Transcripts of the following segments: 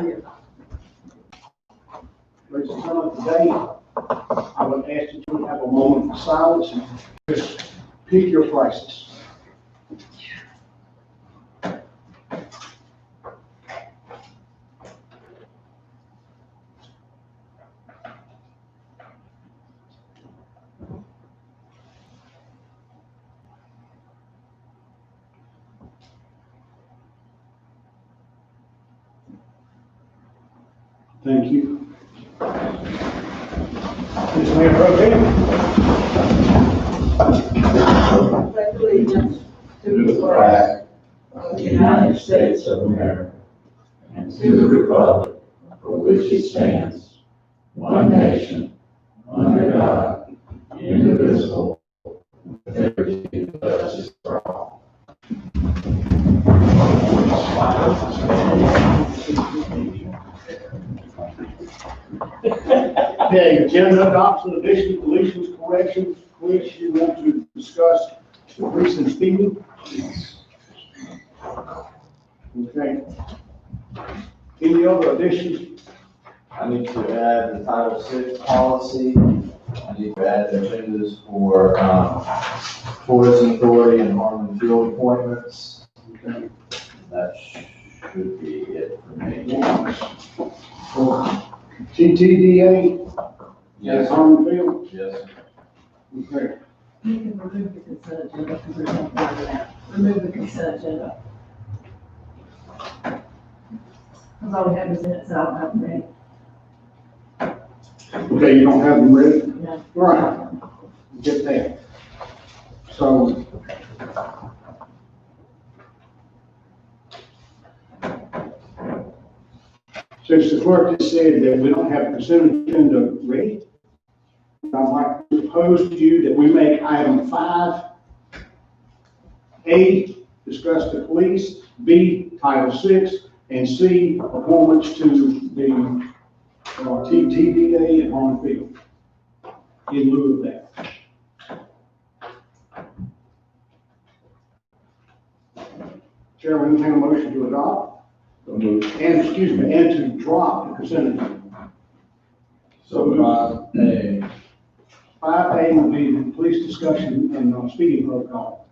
yield. Ladies and gentlemen, today, I would ask you to have a moment of silence and just pick your prices. Thank you. Ms. Mayor Pro Tem. Pledge allegiance to the flag of the United States of America and to the republic for which it stands, one nation, under God, indivisible, with liberty and justice for all. Okay, agenda adoption, additions, deletions, corrections, which you want to discuss the recent speaking. Okay. Any other additions? I need to add the Title VI policy. I need to add agendas for tourism authority and Harmon Field appointments. Okay. That should be it for me. TTDA, Yes, Harmon Field. yes. Okay. You can remove the consent agenda because there's nothing under that. Remove the consent agenda. Because all we have is minutes, I don't have them ready. Okay, you don't have them ready? No. Right. Get that. So. Since the clerk has said that we don't have a consent agenda ready, I'd like to propose to you that we make item 5A, discuss the police, B, Title VI, and C, appointments to the TDA and Harmon Field. In lieu of that. Chairman, entertain a motion to adopt. And, and to drop the consent agenda. So 5A. 5A will be the police discussion and speaking protocol.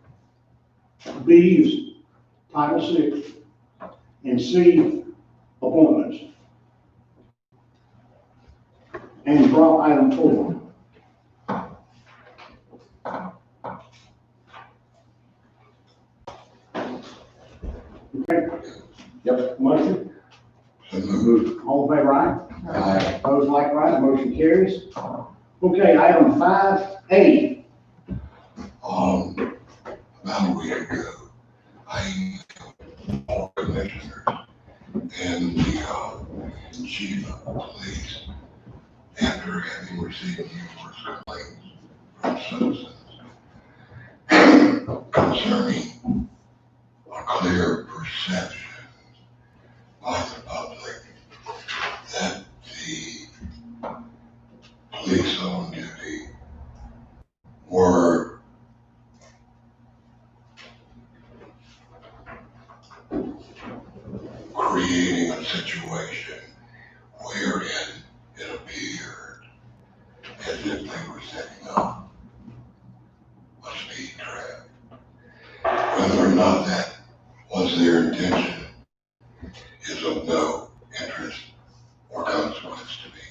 B is Title VI, and C, appointments. And drop item 4. Okay. Yep. Motion? All in favor, aye? Aye. Opposed, like right, motion carries. Okay, item 5A. About a week ago, I emailed all commissioners and the chief of police after having received numerous complaints from citizens concerning a clear perception by the public that the police on duty were creating a situation wherein it appeared as if they were setting up a speed trap. Whether or not that was their intention is of no interest or consequence to me.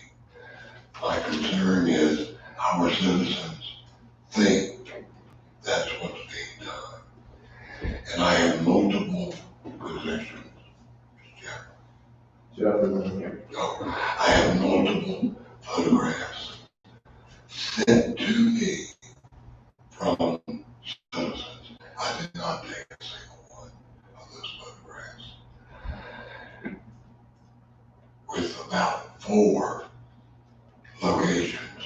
My concern is our citizens think that's what's being done. And I have multiple positions. Jeff is in here. I have multiple photographs sent to me from citizens. I did not take a single one of those photographs. With about 4 locations,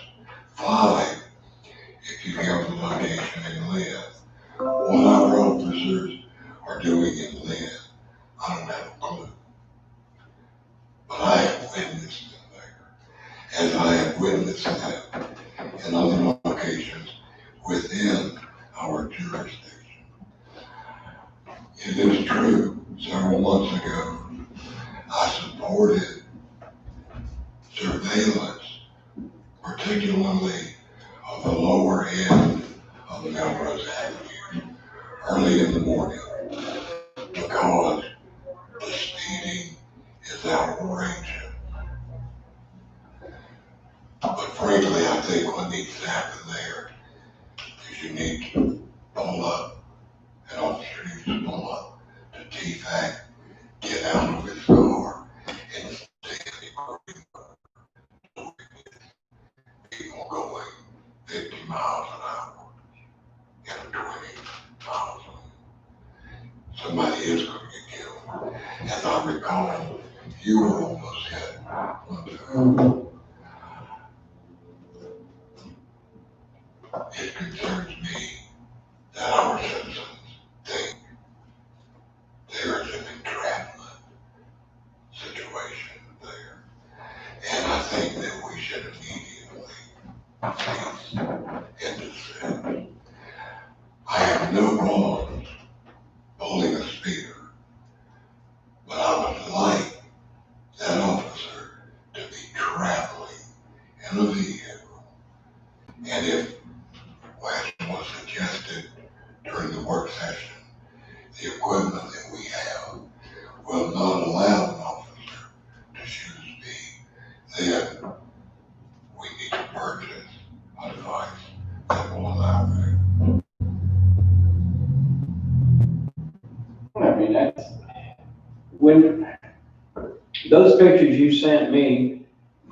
5 if you have the location in Lynn. What our officers are doing in Lynn, I don't have a clue. But I have witnessed them there, as I have witnessed them in other locations within our jurisdiction. It is true, several months ago, I reported surveillance, particularly of the lower end of the Melrose Avenue early in the morning, because the speeding is outrageous. But frankly, I think what needs to happen there is you need to pull up, and officer needs to pull up to TFAC, get out of his car, and stand people going 50 miles an hour and 20 miles an hour. Somebody is going to get killed. As I recall, you were almost hit one time. It concerns me that our citizens think there is an entrapment situation there. And I think that we should immediately cease and desist. I have no qualms pulling a speeder, but I would like that officer to be traveling in a vehicle. And if, as was suggested during the work session, the equipment that we have will not allow an officer to shoot speed, then we need to purchase a device that will allow that. I mean, that's, when those pictures you sent me,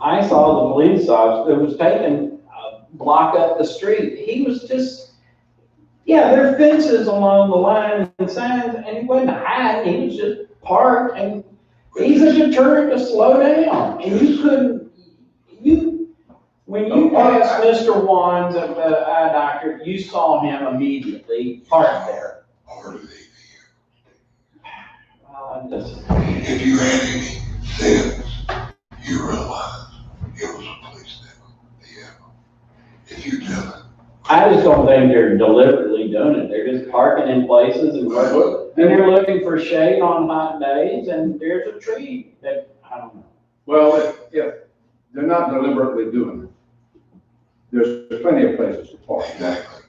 I saw the police officer that was taking a block up the street. He was just, yeah, there are fences along the line and signs, and he wasn't hiding, he was just parked, and he's a deterrent to slow down. And you couldn't, when you passed Mr. Wands at the eye doctor, you saw him immediately parked there. If you had any sense, you realize it was a police vehicle. If you didn't, I just don't think they're deliberately doing it. They're just parking in places and they're looking for shade on hot days, and there's a tree that, I don't know. Well, if they're not deliberately doing it, there's plenty of places to park. exactly.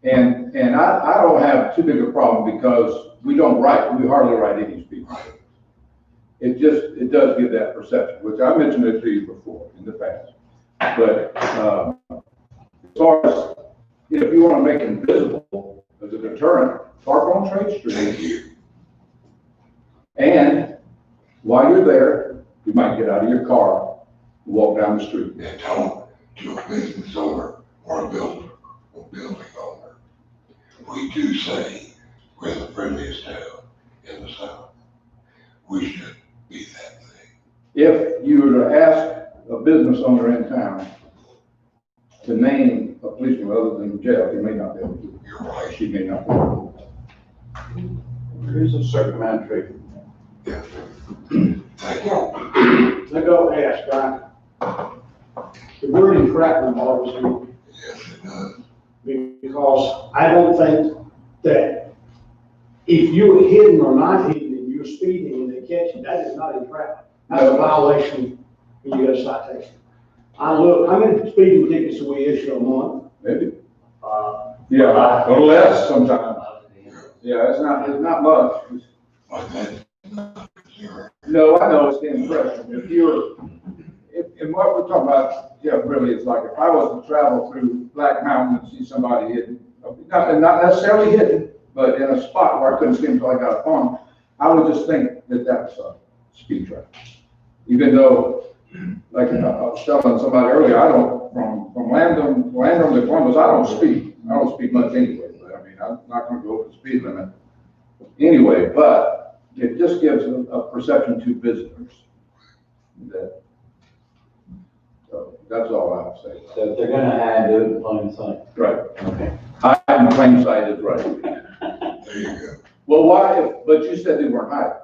And I don't have too big a problem because we hardly write any speed. It does give that perception, which I mentioned it to you before in the past. But as far as, if you want to make it visible as a deterrent, park on Trade Thank Street. you. And while you're there, you might get out of your car and walk down the street. And talk to a business owner or a builder or building owner. We do say we're the friendliest town in the South. We should be that thing. If you were to ask a business owner in town to name a policeman other than jail, he may not be able to. You're right. She may not be able to. There is a certain amount of tree. Yeah. Thank you. I go ask, right? The word entrapment bothers me Yes, it does. because I don't think that if you were hidden or not hidden and you're speeding and they catch you, that is not entrapment. That's a violation when you get a citation. How many speeding tickets do we issue a month? Maybe. Yeah, a little less sometimes. Yeah, it's not much. But that's No, I know it's the impression. And what we're talking about, yeah, really, it's like if I was to travel through Black Mountain and see somebody hidden, not necessarily hidden, but in a spot where I couldn't see them until I got a phone, I would just think that that's a speed trap. Even though, like I was telling somebody earlier, I don't, from Landon to Columbus, I don't speed. I don't speed much anyway, but I mean, I'm not gonna go over the speed limit anyway, but it just gives a perception to visitors that, so that's all I have to say. So if they're gonna hide, do it in plain sight. Right. Okay. Hiding in plain sight is right. there you go. Well, why, but you said they weren't hiding.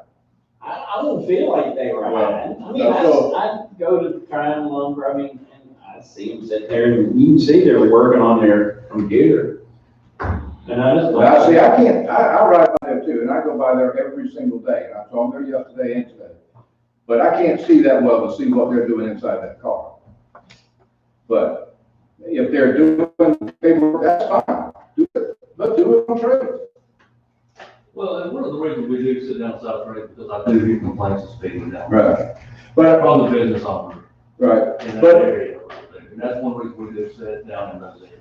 I don't feel like they were hiding. I mean, So- I go to Prime Lumber, I mean, and I see them sit there, and you can see they're working on their computer. And I just. Now, see, I can't, I ride by there too, and I go by there every single day, and I saw them there yesterday and today. But I can't see that well to see what they're doing inside that car. But if they're doing paperwork, that's fine. Do it. Let's do it on trade. Well, and one of the reasons we do sit down South Trade, because I do hear complaints of speeding down. Right. But, From the business owner right. in that But, area. And that's one reason we do sit down in those areas.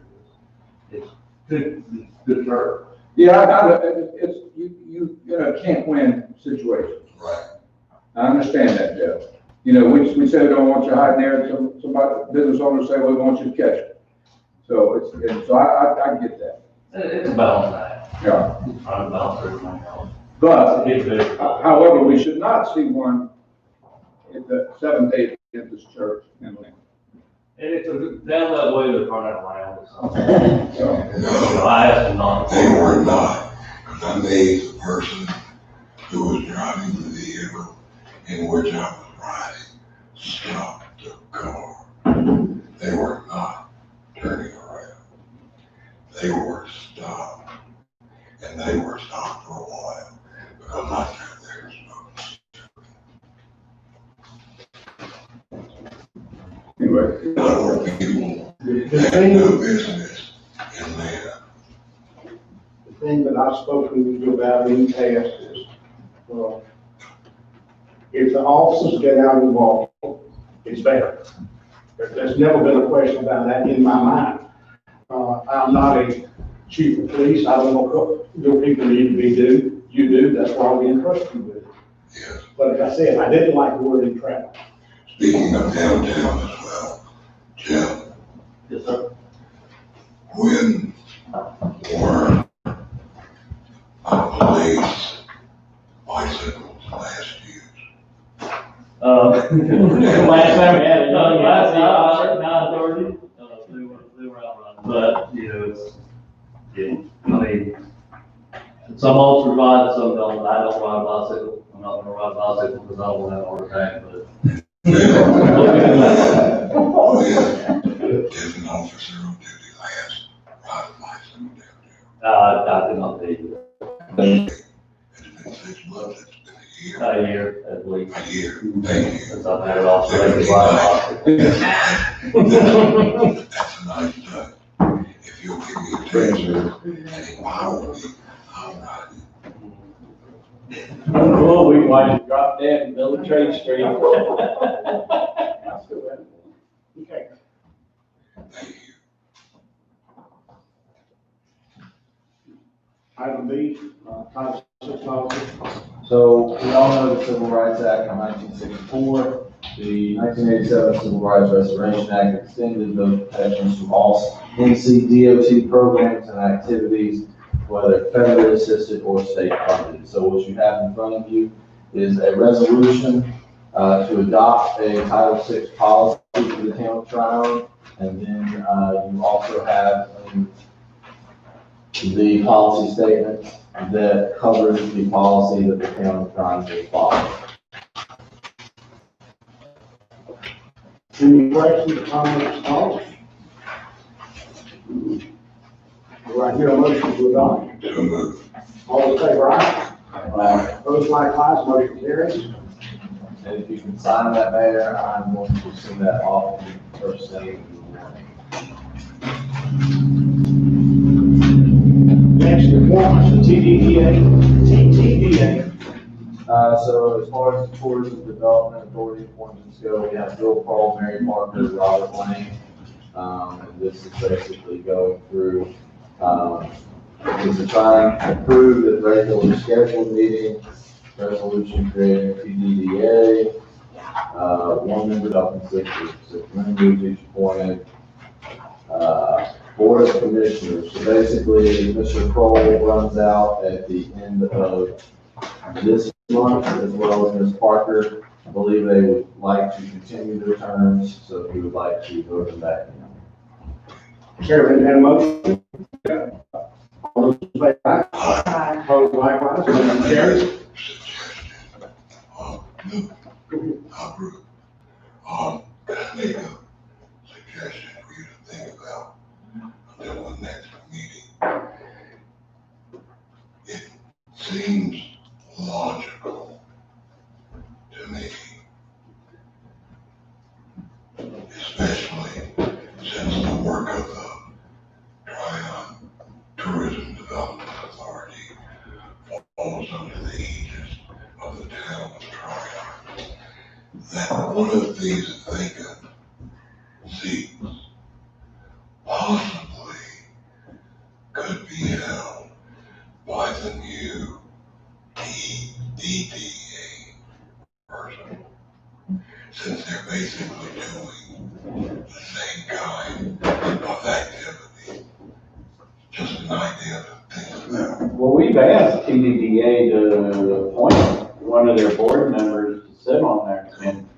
It's to deter. yeah, it's, you know, can't win situation. Right. I understand that, Jeff. You know, we say we don't want you hiding there, and somebody, business owners say, well, we want you to catch it. So I get that. It's a balance act. Yeah. It's trying to balance everything out. But, It's very- however, we should not see one at the 7th, 8th Baptist Church in Lincoln. And it's down that way, they're turning around or something. So, I asked them not. They were not, because I made the person who was driving the vehicle in which I was riding stop the car. They were not turning around. They were stopped, and they were stopped for a while, because I said there's no. anyway, Not where people have no business in there. The thing that I've spoken to you about in the past is, if the officers get out involved, it's better. There's never been a question about that in my mind. I'm not a chief of police. I don't know what your people need to be do. You do. That's why we entrust you with it. Yes. But like I said, I didn't like the word entrapment. Speaking of downtown as well, Jim, Yes, sir. when were police bicycles last used? Last time we had it done, last 9:30, they were out running. But, you know, I mean, some officers ride, some don't. I don't ride a bicycle. I'm not gonna ride a bicycle because I don't want to have a heart attack, but. Oh, yeah. There's an officer on duty last ride a bicycle downtown. I did not tell you It's been 6 months, it's been that. A year at least. a year. Thank you. Since I've had it off, so I can ride a bicycle. That's a nice touch. If you'll give me a taser and empower me, I'll ride it. Well, we might drop dead in Military Street. Okay. Thank you. Item B, Title VI policy. So we all know the Civil Rights Act of 1964. The 1987 Civil Rights Restoration Act extended those protections to all NCDOT programs and activities, whether federally assisted or state funded. So what you have in front of you is a resolution to adopt a Title VI policy for the town of Tryon. And then you also have the policy statement that covers the policy that the town of Tryon will follow. Any questions, comments, thoughts? Do I hear a motion to adopt? So moved. All in favor, aye? Opposed, likewise, motion carries. And if you can sign that, Mayor, I'm going to send that off to the first thing in the morning. Next, appointments to TDDA. So as far as the Tourism Development Authority appointments go, we have Bill Paul, Mary Parker, Robert Lane. And this is basically going through, is to try and approve the regularly scheduled meeting, resolution creating TDDA, one member up in six members each appointed, Board of Commissioners. So basically, Mr. Kroll runs out at the end of this month, as well as Ms. Parker. I believe they would like to continue their terms, so we would like to vote them back in. Chairman, had a motion? All those in favor, aye? Aye. Opposed, likewise, motion carries. Suggestion. No, I approve. Can I make a suggestion for you to think about until the next meeting? It seems logical to me of the Tryon Tourism Development Authority falls under the aegis of the town of Tryon. That one of these vacant seats possibly could be held by the new DDA person, since they're basically doing the same kind of activity. Just an idea to think about. Well, we've asked TDDA to appoint one of their board members to sit on there, and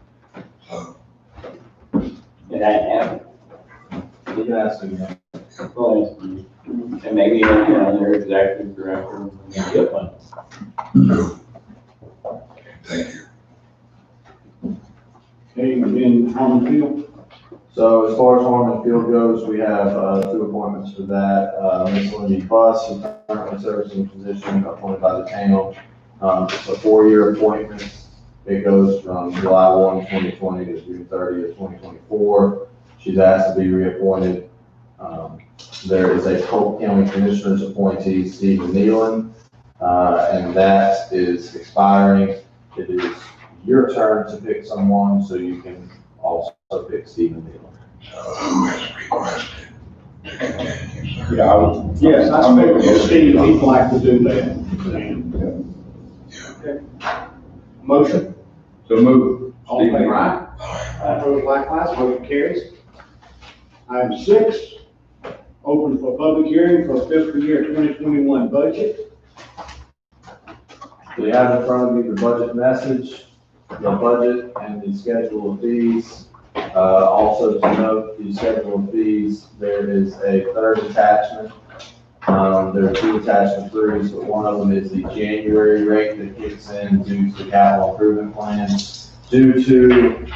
So, it hadn't happened. You can ask again. Well, and maybe, their executive director will get one. so, thank you. Okay, and then Harmon Field. So as far as Harmon Field goes, we have, 2 appointments for that. Ms. Lindy Buss, who currently serves in the position appointed by the town. It's a 4-year appointment. It goes from July 1, 2020 to June 30th, 2024. She's asked to be reappointed. There is a Polk County Commissioners appointee, Stephen Nealon, and that is expiring. It is your turn to pick someone, so you can also pick Stephen Nealon. So who has requested to continue, sir? Yeah, I would. Yes, I spoke with Steve, he'd like to do that. Motion, So move. all in favor, aye? Aye. Opposed, likewise, motion carries. Item 6, open for public hearing for fiscal year 2021 budget. So you have in front of you the budget message, the budget, and the schedule of fees. Also to note, the schedule of fees, there is a third attachment. There are 2 attachment 3s, but one of them is the January rate that kicks in due to the capital improvement plan. Due to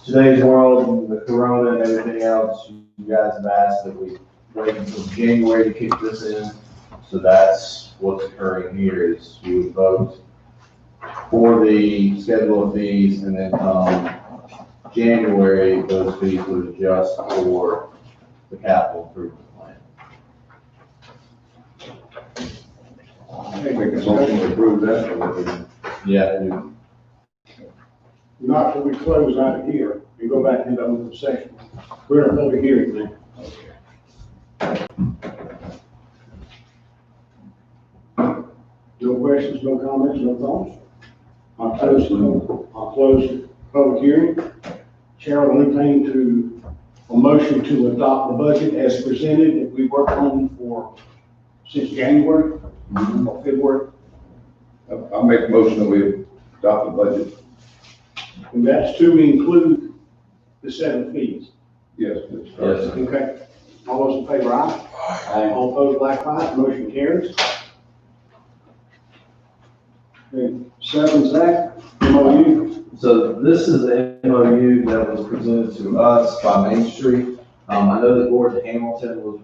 today's world and the corona and everything else, you guys have asked that we wait until January to kick this in. So that's what's occurring here is you would vote for the schedule of fees, and then January, those fees would adjust for the capital improvement plan. Okay, Make a motion to approve that. Yeah, you, not till we close out of here and go back into open session. We're in a public hearing now. No questions, no comments, no thoughts? I'll close the public hearing. Chair will entertain to a motion to adopt the budget as presented that we worked on since January or February. I'll make a motion that we adopt the budget. And that's to include the 7 fees. Yes, please. yes, Okay. All those in favor, aye? Aye. All opposed, likewise, motion carries. Okay, 7, Zach, MOU. so this is an MOU that was presented to us by Main Street. I know that Gordon Hamilton was,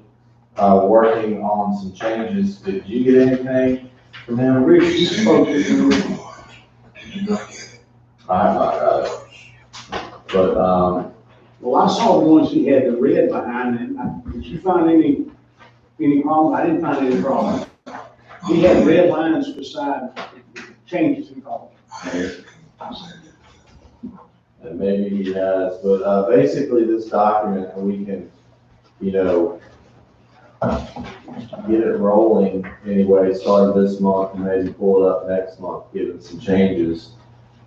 working on some changes. Did you get anything from him? Rich, He you said spoke he to did him. report. Did you not get it? I have not got it, but, Well, I saw the ones he had the red behind it. Did you find any problems? I didn't find any problems. He had red lines beside changes he called. I asked him to send it. and maybe he has, but, basically this document, we can, get it rolling anyway, start this month and maybe pull it up next month, given some changes.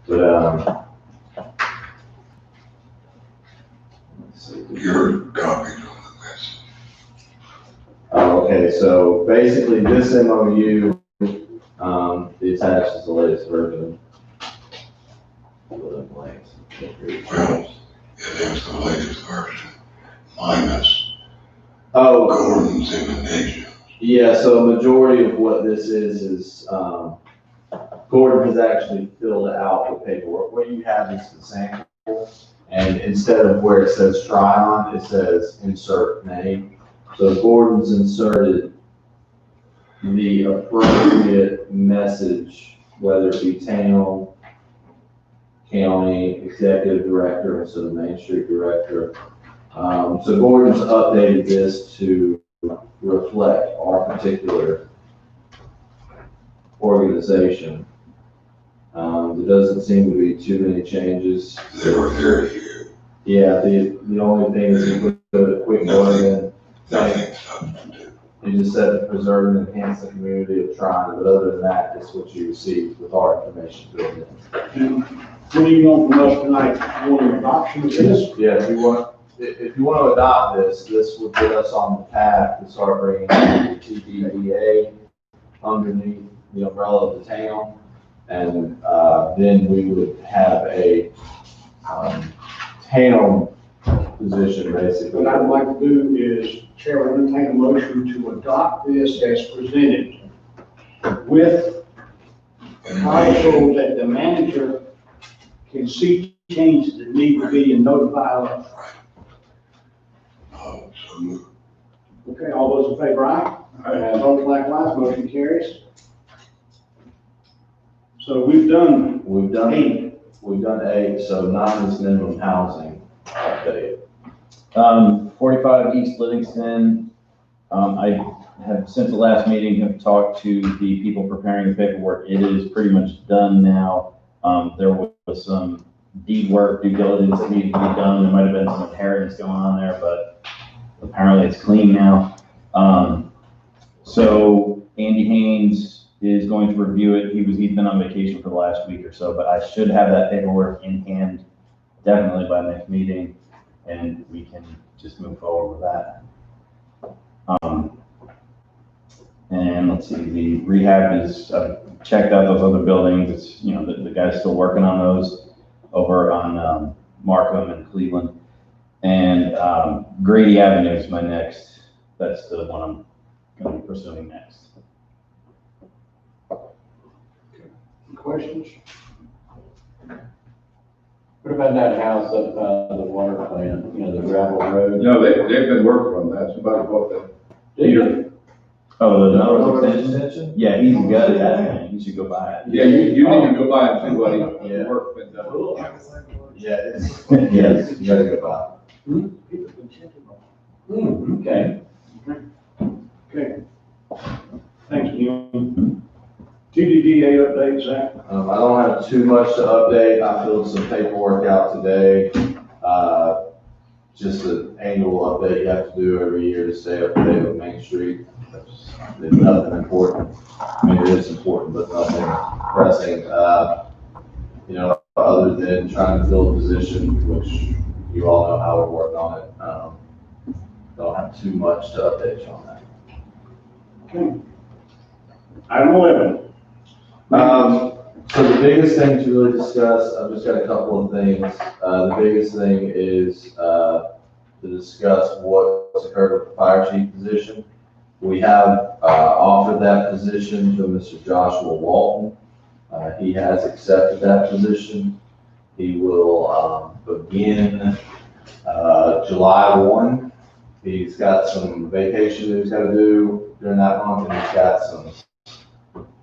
But, let's see. Your copies on the message. Okay, so basically this MOU, the attached is the latest version. Well, it is the latest version, minus Oh, Gordon's inundation. yeah, so a majority of what this is, Gordon has actually filled out the paperwork. What you have is the sample, and instead of where it says Tryon, it says insert name. So Gordon's inserted the appropriate message, whether it be town, county, executive director instead of Main Street director. So Gordon's updated this to reflect our particular organization. There doesn't seem to be too many changes. There were very few, Yeah, the only thing is you put a quick word in, nothing substantive. you just said to preserve and enhance the community of Trine, but other than that, it's what you received with our information built in. And what do you want from us tonight? You want an adoption of this? Yeah, if you want to adopt this, this would put us on the path to start bringing the TDDA underneath the umbrella of the town. And then we would have a town position, basically. What I'd like to do is, Chair, entertain a motion to adopt this as presented with counsel that the manager can see changes that need to be and notify us. So moved. Okay, all those in favor, aye? Vote likewise, motion carries. So we've done We've done 8. 8, so 9 is minimum housing update. 45 East Livingston. I have, since the last meeting, have talked to the people preparing the paperwork. It is pretty much done now. There was some deed work, due diligence that needed to be done. There might have been some inheritance going on there, but apparently it's clean now. So Andy Haynes is going to review it. He's been on vacation for the last week or so, but I should have that paperwork in hand definitely by next meeting, and we can just move forward with that. And let's see, the rehab is, I've checked out those other buildings. It's, you know, the guy's still working on those over on Markham and Cleveland. And Grady Avenue is my next, that's the one I'm going to be pursuing next. Questions? What about that house up by the water plant, you know, the gravel road? No, they've been working on that, somebody bought that. Peter. Oh, the Another North Extension? Yeah, he's good at that, man. You should go buy it. Yeah, you need to go by and see what he, Yeah. work been done. Yeah, it's, Yes. you gotta go by. Okay. Okay. Thanks, Jim. TDDA update, Zach? I don't have too much to update. I filled some paperwork out today. Just an annual update you have to do every year to stay up to date with Main Street. There's nothing important. I mean, it is important, but nothing pressing. You know, other than trying to fill a position, which you all know how we're working on it. Don't have too much to update you on that. Okay. Item 11. So the biggest thing to really discuss, I've just got a couple of things. The biggest thing is to discuss what's occurred with the fire chief position. We have offered that position to Mr. Joshua Walton. He has accepted that position. He will begin July 1. He's got some vacation that he's got to do during that month, and he's got some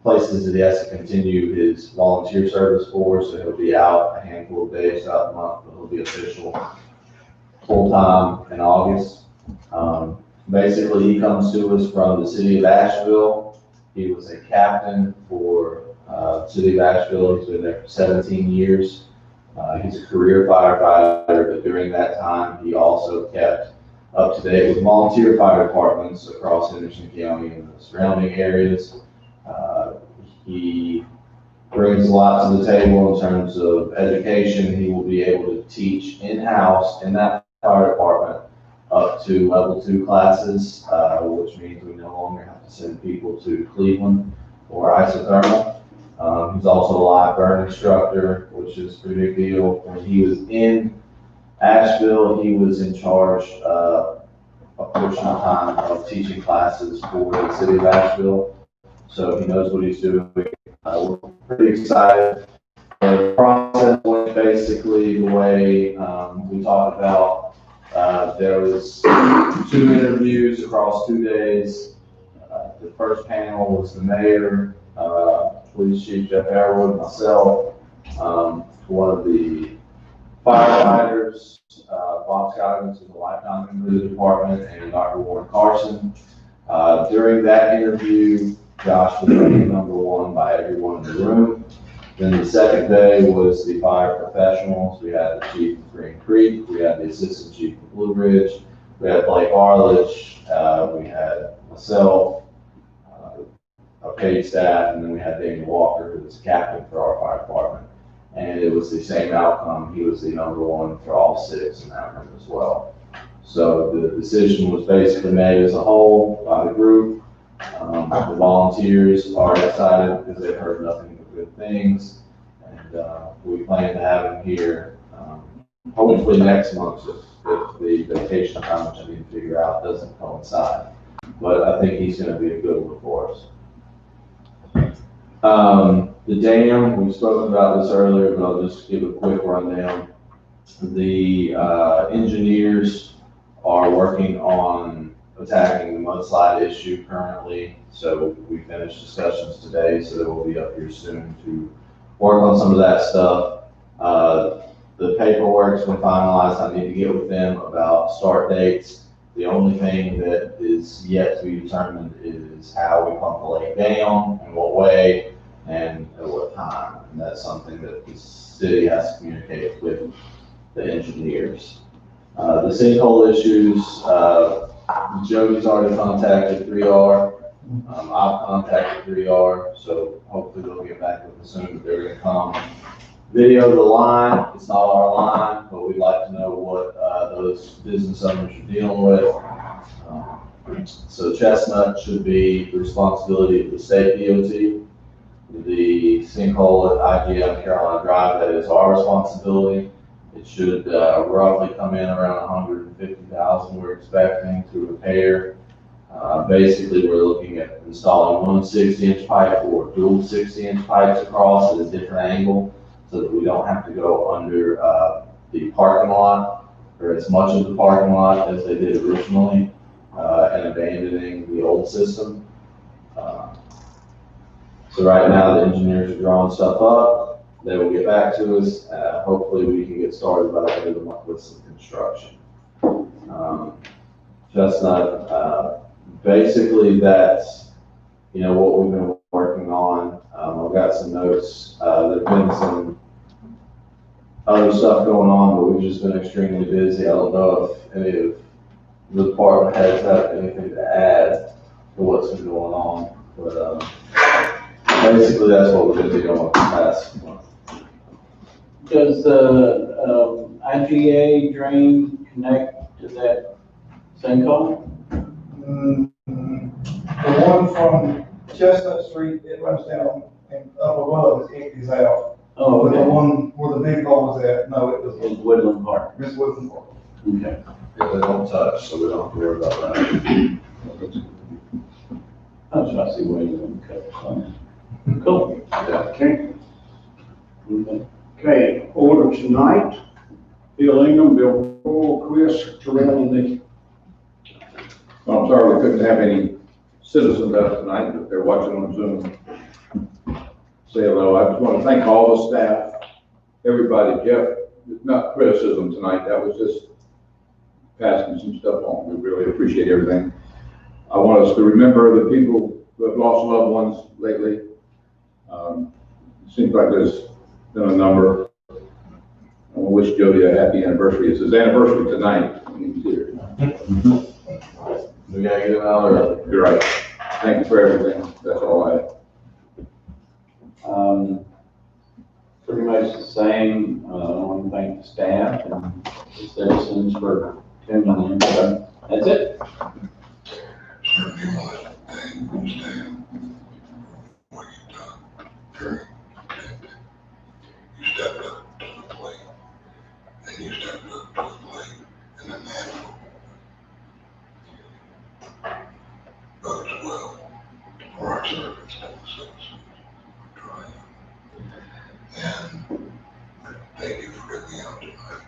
places that he has to continue his volunteer service for, so he'll be out a handful of days throughout the month, but he'll be official full-time in August. Basically, he comes to us from the city of Asheville. He was a captain for the city of Asheville. He's been there for 17 years. He's a career firefighter, but during that time, he also kept up to date with volunteer fire departments across Henderson County and the surrounding areas. He brings a lot to the table in terms of education. He will be able to teach in-house in that fire department up to level 2 classes, which means we no longer have to send people to Cleveland or isothermal. He's also a live burn instructor, which is a pretty big deal. When he was in Asheville, he was in charge a portion of time of teaching classes for the city of Asheville. So he knows what he's doing. We're pretty excited. The process went basically the way we talked about. There was 2 interviews across 2 days. The first panel was the mayor, Police Chief Jeff Airwood, myself, one of the firefighters, BOC Scoggins is a lifetime member of the department, and Dr. Warren Carson. During that interview, Josh was rated number one by everyone in the room. Then the second day was the fire professionals. We had the chief of Green Creek, we had the assistant chief of Blue Ridge, we had Blake Arledge, we had myself, our paid staff, and then we had Daniel Walker, who was captain for our fire department. And it was the same outcome. He was the number one for all 6 in that room as well. So the decision was basically made as a whole by the group. The volunteers are excited because they've heard nothing but good things. And we plan to have him here hopefully next month if the vacation time, which I need to figure out, doesn't coincide. But I think he's going to be a good one for us. The dam, we've spoken about this earlier, but I'll just give a quick rundown. The engineers are working on attacking the mudslide issue currently. So we finished discussions today, so they will be up here soon to work on some of that stuff. The paperwork's been finalized. I need to get with them about start dates. The only thing that is yet to be determined is how we pump the lake down, in what way, and at what time. And that's something that the city has to communicate with the engineers. The sinkhole issues, Jody's already contacted 3R. I've contacted 3R, so hopefully they'll get back with us soon, but they're gonna come video the line. It's not our line, but we'd like to know what those business owners are dealing with. So Chestnut should be the responsibility of the state DOT. The sinkhole at IGM Carolina Drive, that is our responsibility. It should roughly come in around 150,000 we're expecting to repair. Basically, we're looking at installing one 60-inch pipe or dual 60-inch pipes across at a different angle so that we don't have to go under the parking lot or as much of the parking lot as they did originally and abandoning the old system. So right now, the engineers are drawing stuff up. They will get back to us. Hopefully, we can get started by the end of the month with some construction. Chestnut, basically that's, what we've been working on. I've got some notes. There's been some other stuff going on, but we've just been extremely busy. I don't know if any of the department heads have anything to add to what's been going on, but basically that's what we're going to be doing the past month. Does the IGA drain connect to that sinkhole? The one from Chestnut Street, it runs down and up above is out. Oh, But the okay. one where the big hole is at, no, it In doesn't. Woodland Park. Miss Woodland Park. Okay. Yeah, they don't touch, so we don't have to worry about that. That's what I see where you're going to cut the line. Cool. Okay, Okay. okay, order tonight, Bill Ingham, Bill Cole, Chris, Terrell, and Nikki. Well, I'm sorry we couldn't have any citizens out tonight, but they're watching on Zoom. Say hello. I just want to thank all the staff, everybody. Jeff, it's not criticism tonight. That was just passing some stuff on. We really appreciate everything. I want us to remember the people who have lost loved ones lately. It seems like there's been a number. I wish Jody a happy anniversary. It's his anniversary tonight when he's here. We gotta get them out early. You're right. Thank you for everything. That's all I have. Pretty much the same. I want to thank the staff and the citizens for tuning in. So that's it. Certainly want to thank you, Stan, for what you've done during the pandemic. You stepped up to the plate, and you stepped up to the plate in a manner bodes well for our servants and the citizens of Triumph. And thank you for getting me out tonight.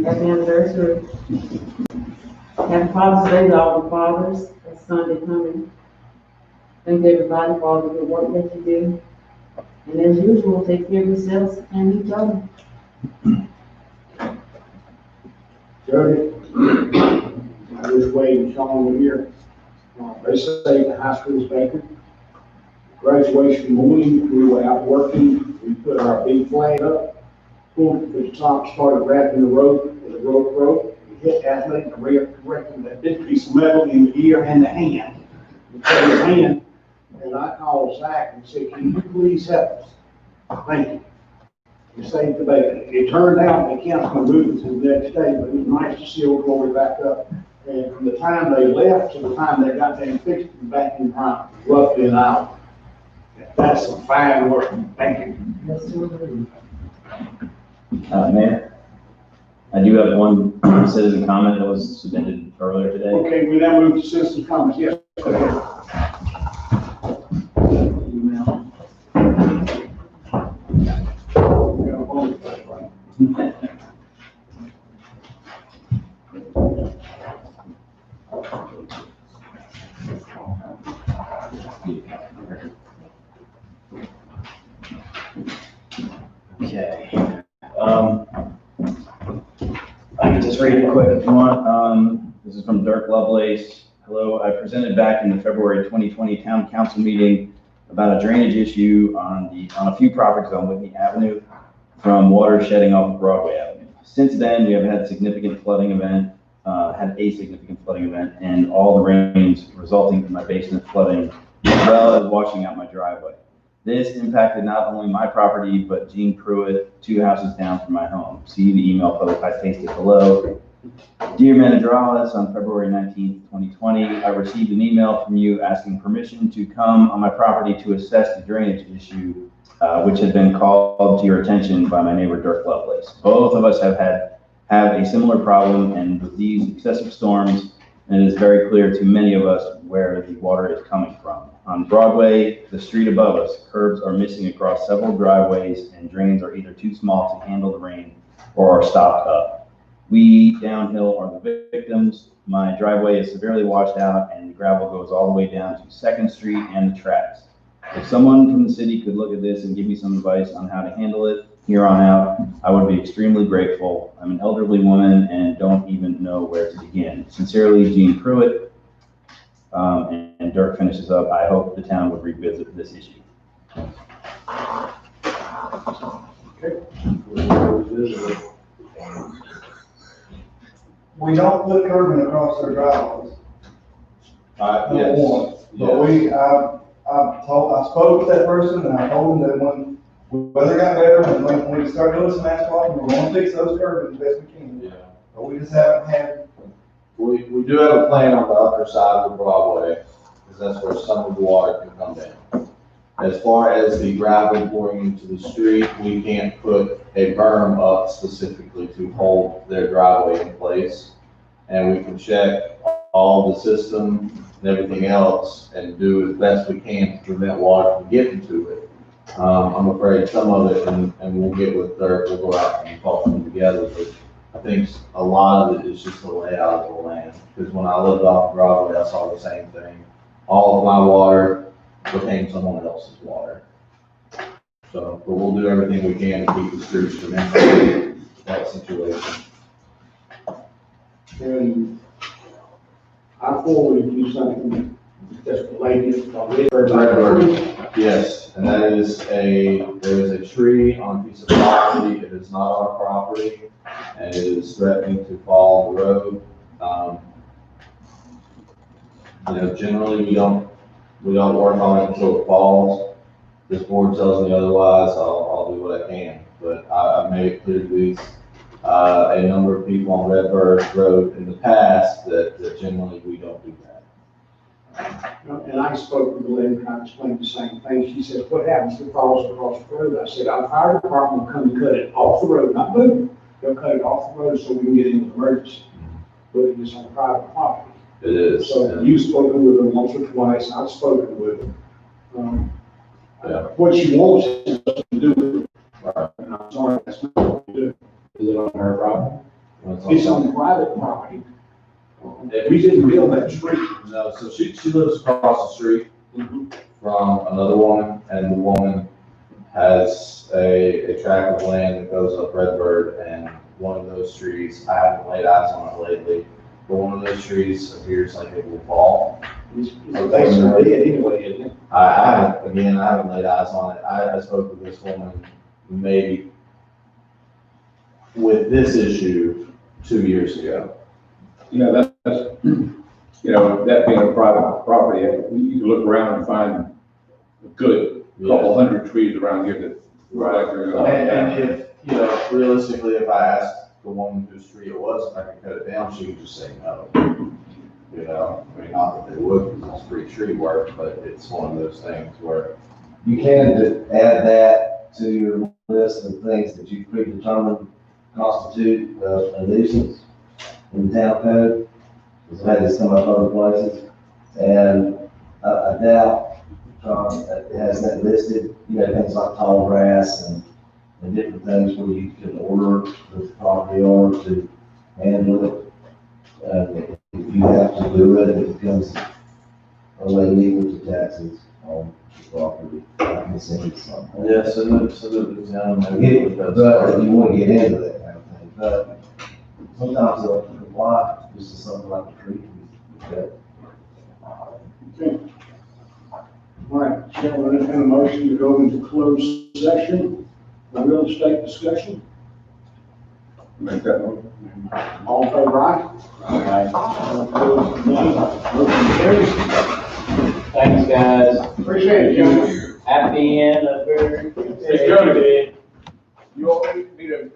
Happy anniversary. Happy Father's Day to all the fathers. That's Sunday coming. Thank everybody for all the good work that you do. And as usual, take care of yourselves and each other. Jody, I just waiting, Sean, over here. They say the high school's vacant. Graduation morning, we were out working, we put our big flag up, pulled to the top, started wrapping the rope, and the rope broke. We hit athletic correcting that big piece of metal in the ear and the hand. We cut his hand, and I called Zach and said, can you please help us? Thank you. We saved the baby. It turned out the councilman moved to the next day, but it was nice to see old Glory back up. And from the time they left to the time they got them fixed and back in prime, roughly an hour. That's some fine work. Thank you. Mayor, I do have one citizen comment that was submitted earlier today. Okay, we now move to citizen comments. Yes. Okay. I can just read it quick if you want. This is from Dirk Lovelace. Hello, I presented back in the February 2020 Town Council meeting about a drainage issue on a few properties on Whitney Avenue from water shedding off of Broadway Avenue. Since then, we have had a significant flooding event, and all the rains resulting in my basement flooding, as well as washing out my driveway. This impacted not only my property, but Gene Pruitt, 2 houses down from my home. See the email post I pasted below. Dear Manager Alice, on February 19th, 2020, I received an email from you asking permission to come on my property to assess the drainage issue, which had been called to your attention by my neighbor Dirk Lovelace. Both of us have a similar problem, and with these excessive storms, and it is very clear to many of us where the water is coming from. On Broadway, the street above us, curbs are missing across several driveways, and drains are either too small to handle the rain or are stopped up. We downhill are the victims. My driveway is severely washed out, and the gravel goes all the way down to 2nd Street and the tracks. If someone from the city could look at this and give me some advice on how to handle it here on out, I would be extremely grateful. I'm an elderly woman and don't even know where to begin. Sincerely, Gene Pruitt. And Dirk finishes up, I hope the town would revisit this issue. We don't put curbing across their driveways. Yes. But I spoke with that person and I told them that when weather got better, and when we start doing some asphalt, we're gonna fix those curbs as best we can. Yeah. But we just haven't had. We do have a plan on the upper side of the Broadway, because that's where some of the water can come down. As far as the gravel pouring into the street, we can't put a berm up specifically to hold their driveway in place. And we can check all the system and everything else and do as best we can to prevent water from getting to it. I'm afraid some of it, and we'll get with Dirk, we'll go out and talk them together, but I think a lot of it is just the layout of the land. Because when I lived off Broadway, I saw the same thing. All of my water became someone else's water. So, but we'll do everything we can to keep the streets from that situation. And I forwarded you something that's related to Yes, and there is a tree on a piece of property. It is not our property, and it is threatening to fall on the road. Generally we don't work on it until it falls. This board tells me otherwise, I'll do what I can. But I've made it clear to these a number of people on Redbird Road in the past that generally we don't do that. And I spoke with the lady and I explained the same thing. She said, what happens if it falls across the road? I said, our fire department will come to cut it off the road, not move it. They'll cut it off the road so we can get into the emergency. But it is on private property. It is. So you've spoken with her once or twice, I've spoken with her. Yeah. What she wants is us to do with it. Right. And I'm sorry, that's not what we do. Is it on her property? It's on private property. We didn't build that street. No, so she lives across the street from another woman, and the woman has a tract of land that goes up Redbird, and one of those trees, I haven't laid eyes on it lately, but one of those trees appears like it will fall. It's basically dead anyway, isn't it? I haven't laid eyes on it. I spoke with this woman maybe with this issue 2 years ago. That's, that being a private property, you can look around and find a good couple hundred trees around here that. Right. And if, realistically, if I asked the woman whose tree it was, if I could cut it down, she would just say no. I mean, not that they would, because it's free tree work, but it's one of those things where You can add that to your list of things that you predetermined constitute a nuisance in the town code. Because I've had this come up other places, and I doubt, it has that listed, things like tall grass and different things where you can order the property owner to handle it. If you have to do it, it becomes illegal to taxes on the property. I can see something. Yeah, so the town. But if you want to get into that kind of thing, but sometimes they'll comply, just to something like a tree. Okay. All right, Chair, we're going to have a motion to go into closed session for real estate discussion. Make that one. All in favor, aye? Aye. All opposed, nay. Motion carries. Thanks, guys. Appreciate it, Jim. Happy anniversary. Hey, Jody. You all need to